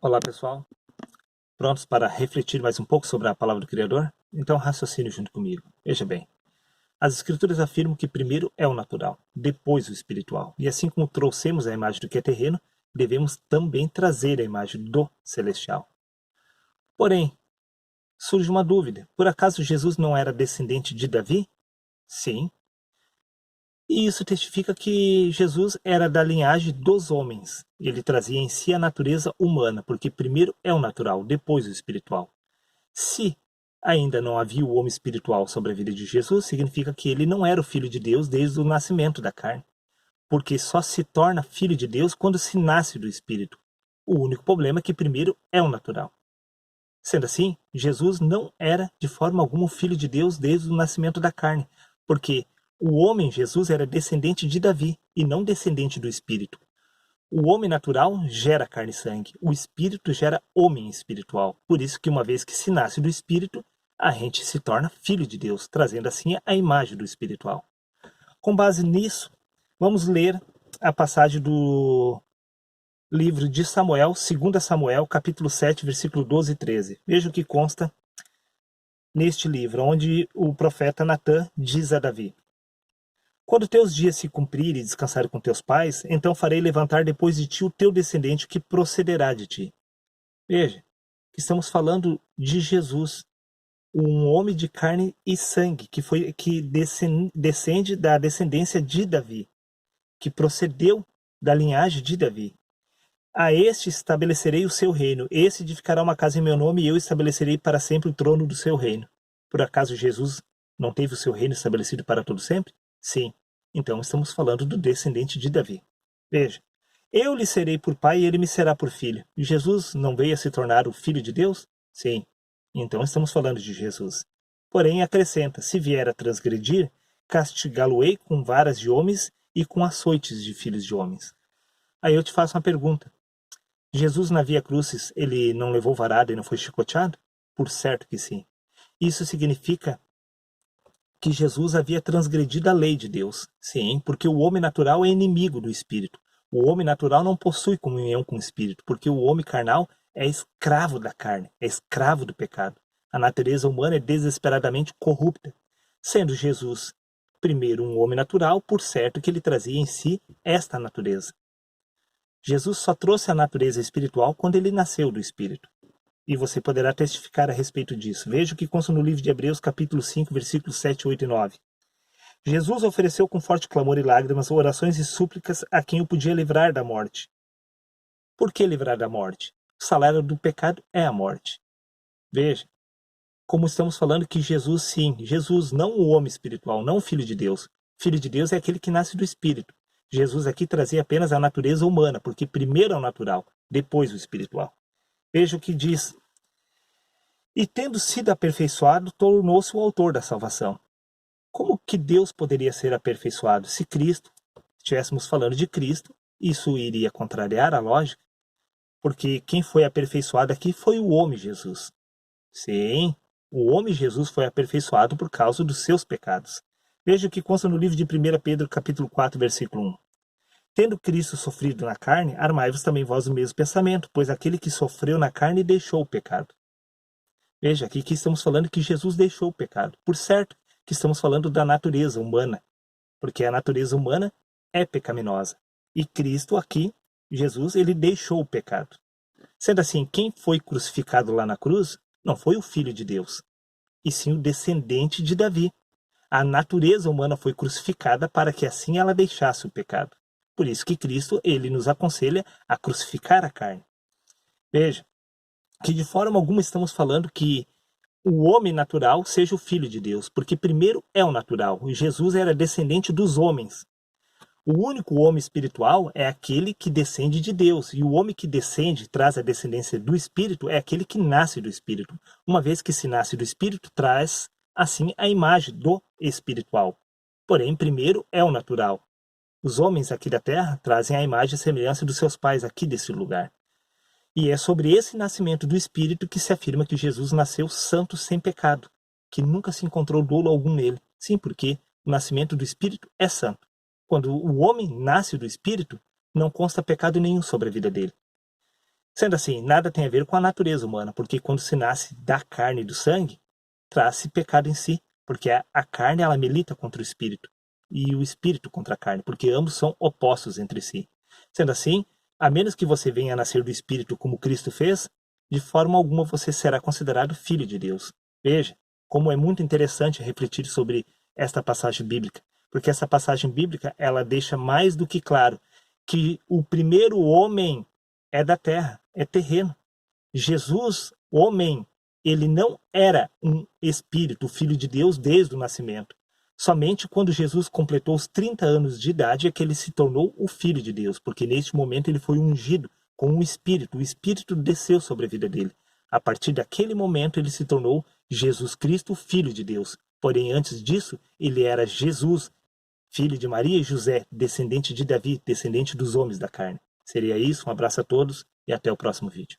Olá pessoal, prontos para refletir mais um pouco sobre a palavra do Criador? Então raciocine junto comigo. Veja bem, as Escrituras afirmam que primeiro é o natural, depois o espiritual. E assim como trouxemos a imagem do que é terreno, devemos também trazer a imagem do celestial. Porém, surge uma dúvida: por acaso Jesus não era descendente de Davi? Sim. E isso testifica que Jesus era da linhagem dos homens. Ele trazia em si a natureza humana, porque primeiro é o natural, depois o espiritual. Se ainda não havia o homem espiritual sobre a vida de Jesus, significa que ele não era o Filho de Deus desde o nascimento da carne, porque só se torna filho de Deus quando se nasce do Espírito. O único problema é que primeiro é o natural. Sendo assim, Jesus não era de forma alguma o Filho de Deus desde o nascimento da carne, porque o homem Jesus era descendente de Davi e não descendente do Espírito. O homem natural gera carne e sangue, o espírito gera homem espiritual. Por isso que uma vez que se nasce do espírito, a gente se torna filho de Deus, trazendo assim a imagem do espiritual. Com base nisso, vamos ler a passagem do livro de Samuel, 2 Samuel, capítulo 7, versículo 12 e 13. Veja o que consta neste livro, onde o profeta Natã diz a Davi: quando teus dias se cumprirem e descansarem com teus pais, então farei levantar depois de ti o teu descendente que procederá de ti. Veja, que estamos falando de Jesus, um homem de carne e sangue, que descende da descendência de Davi, que procedeu da linhagem de Davi. A este estabelecerei o seu reino, esse edificará uma casa em meu nome e eu estabelecerei para sempre o trono do seu reino. Por acaso Jesus não teve o seu reino estabelecido para todo sempre? Sim. Então estamos falando do descendente de Davi. Veja, eu lhe serei por pai e ele me será por filho. Jesus não veio a se tornar o filho de Deus? Sim. Então estamos falando de Jesus. Porém acrescenta, se vier a transgredir, castigá-lo-ei com varas de homens e com açoites de filhos de homens. Aí eu te faço uma pergunta. Jesus na Via Crucis, ele não levou varada e não foi chicoteado? Por certo que sim. Isso significa que Jesus havia transgredido a lei de Deus. Sim, porque o homem natural é inimigo do espírito. O homem natural não possui comunhão com o espírito, porque o homem carnal é escravo da carne, é escravo do pecado. A natureza humana é desesperadamente corrupta. Sendo Jesus, primeiro, um homem natural, por certo que ele trazia em si esta natureza. Jesus só trouxe a natureza espiritual quando ele nasceu do espírito. E você poderá testificar a respeito disso. Veja o que consta no livro de Hebreus, capítulo 5, versículos 7, 8 e 9. Jesus ofereceu com forte clamor e lágrimas orações e súplicas a quem o podia livrar da morte. Por que livrar da morte? O salário do pecado é a morte. Veja, como estamos falando que Jesus, sim, Jesus, não o homem espiritual, não o Filho de Deus. Filho de Deus é aquele que nasce do Espírito. Jesus aqui trazia apenas a natureza humana, porque primeiro é o natural, depois o espiritual. Veja o que diz: e tendo sido aperfeiçoado, tornou-se o autor da salvação. Como que Deus poderia ser aperfeiçoado? Se Cristo, estivéssemos falando de Cristo, isso iria contrariar a lógica, porque quem foi aperfeiçoado aqui foi o homem Jesus. Sim, o homem Jesus foi aperfeiçoado por causa dos seus pecados. Veja o que consta no livro de 1 Pedro, capítulo 4, versículo 1. Tendo Cristo sofrido na carne, armai-vos também vós o mesmo pensamento, pois aquele que sofreu na carne deixou o pecado. Veja, aqui que estamos falando que Jesus deixou o pecado. Por certo que estamos falando da natureza humana, porque a natureza humana é pecaminosa. E Cristo aqui, Jesus, ele deixou o pecado. Sendo assim, quem foi crucificado lá na cruz não foi o Filho de Deus, e sim o descendente de Davi. A natureza humana foi crucificada para que assim ela deixasse o pecado. Por isso que Cristo, ele nos aconselha a crucificar a carne. Veja, que de forma alguma estamos falando que o homem natural seja o Filho de Deus, porque primeiro é o natural. Jesus era descendente dos homens. O único homem espiritual é aquele que descende de Deus, e o homem que descende, traz a descendência do Espírito, é aquele que nasce do Espírito. Uma vez que se nasce do Espírito, traz, assim, a imagem do espiritual. Porém, primeiro é o natural. Os homens aqui da terra trazem a imagem e semelhança dos seus pais aqui desse lugar. E é sobre esse nascimento do Espírito que se afirma que Jesus nasceu santo sem pecado, que nunca se encontrou dolo algum nele. Sim, porque o nascimento do Espírito é santo. Quando o homem nasce do Espírito, não consta pecado nenhum sobre a vida dele. Sendo assim, nada tem a ver com a natureza humana, porque quando se nasce da carne e do sangue, traz-se pecado em si, porque a carne ela milita contra o espírito, e o espírito contra a carne, porque ambos são opostos entre si. Sendo assim, a menos que você venha a nascer do espírito como Cristo fez, de forma alguma você será considerado filho de Deus. Veja como é muito interessante refletir sobre esta passagem bíblica, porque essa passagem bíblica ela deixa mais do que claro que o primeiro homem é da terra, é terreno. Jesus, homem, ele não era um espírito, filho de Deus desde o nascimento. Somente quando Jesus completou os 30 anos de idade é que ele se tornou o filho de Deus, porque neste momento ele foi ungido com um espírito, o espírito desceu sobre a vida dele. A partir daquele momento ele se tornou Jesus Cristo, filho de Deus. Porém, antes disso, ele era Jesus, filho de Maria e José, descendente de Davi, descendente dos homens da carne. Seria isso, um abraço a todos e até o próximo vídeo.